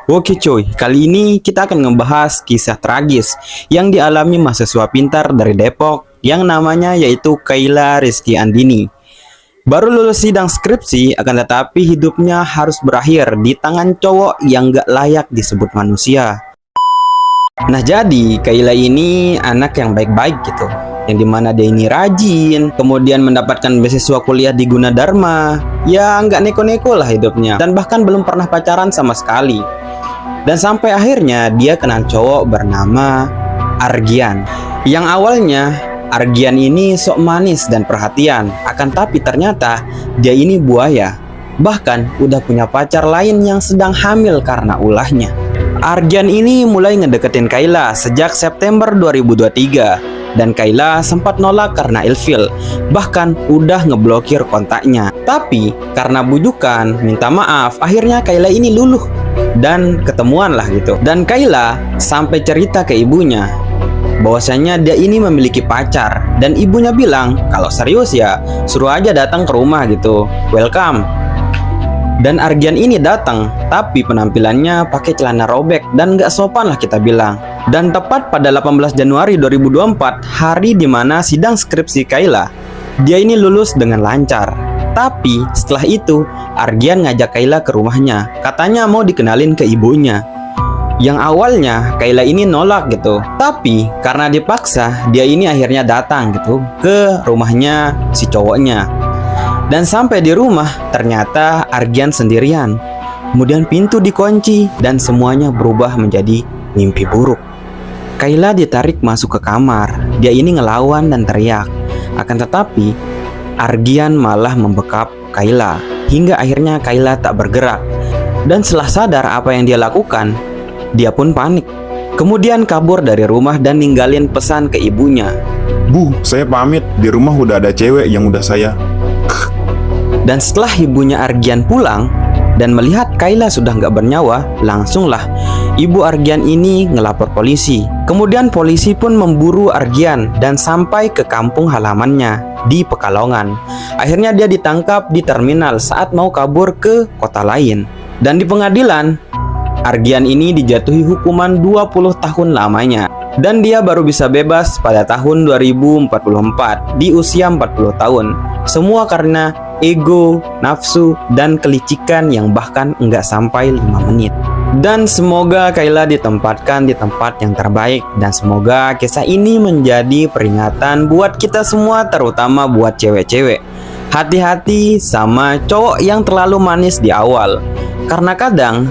Oke coy, kali ini kita akan ngebahas kisah tragis yang dialami mahasiswa pintar dari Depok yang namanya yaitu Kayla Rizky Andini. Baru lulus sidang skripsi, akan tetapi hidupnya harus berakhir di tangan cowok yang gak layak disebut manusia. Nah jadi, Kayla ini anak yang baik-baik gitu, yang dimana dia ini rajin, kemudian mendapatkan beasiswa kuliah di Gunadarma, ya nggak neko-neko lah hidupnya, dan bahkan belum pernah pacaran sama sekali. Dan sampai akhirnya dia kenal cowok bernama Argian. Yang awalnya Argian ini sok manis dan perhatian, akan tapi ternyata dia ini buaya. Bahkan udah punya pacar lain yang sedang hamil karena ulahnya. Argian ini mulai ngedeketin Kayla sejak September 2023. Dan Kayla sempat nolak karena ilfil, bahkan udah ngeblokir kontaknya. Tapi karena bujukan, minta maaf, akhirnya Kayla ini luluh dan ketemuan lah gitu. Dan Kayla sampai cerita ke ibunya bahwasanya dia ini memiliki pacar, dan ibunya bilang kalau serius ya suruh aja datang ke rumah gitu, welcome. Dan Argian ini datang, tapi penampilannya pakai celana robek dan gak sopan lah kita bilang. Dan tepat pada 18 Januari 2024, hari dimana sidang skripsi Kayla, dia ini lulus dengan lancar. Tapi setelah itu, Argian ngajak Kayla ke rumahnya, katanya mau dikenalin ke ibunya. Yang awalnya Kayla ini nolak gitu, tapi karena dipaksa, dia ini akhirnya datang gitu ke rumahnya si cowoknya. Dan sampai di rumah, ternyata Argian sendirian. Kemudian pintu dikunci dan semuanya berubah menjadi mimpi buruk. Kayla ditarik masuk ke kamar. Dia ini ngelawan dan teriak. Akan tetapi, Argian malah membekap Kayla hingga akhirnya Kayla tak bergerak. Dan setelah sadar apa yang dia lakukan, dia pun panik. Kemudian kabur dari rumah dan ninggalin pesan ke ibunya. Bu, saya pamit. Di rumah udah ada cewek yang udah saya. Dan setelah ibunya Argian pulang dan melihat Kayla sudah nggak bernyawa, langsunglah ibu Argian ini ngelapor polisi. Kemudian polisi pun memburu Argian dan sampai ke kampung halamannya di Pekalongan. Akhirnya dia ditangkap di terminal saat mau kabur ke kota lain. Dan di pengadilan, Argian ini dijatuhi hukuman 20 tahun lamanya. Dan dia baru bisa bebas pada tahun 2044 di usia 40 tahun. Semua karena ego, nafsu, dan kelicikan yang bahkan enggak sampai 5 menit. Dan semoga Kayla ditempatkan di tempat yang terbaik. Dan semoga kisah ini menjadi peringatan buat kita semua, terutama buat cewek-cewek. Hati-hati sama cowok yang terlalu manis di awal. Karena kadang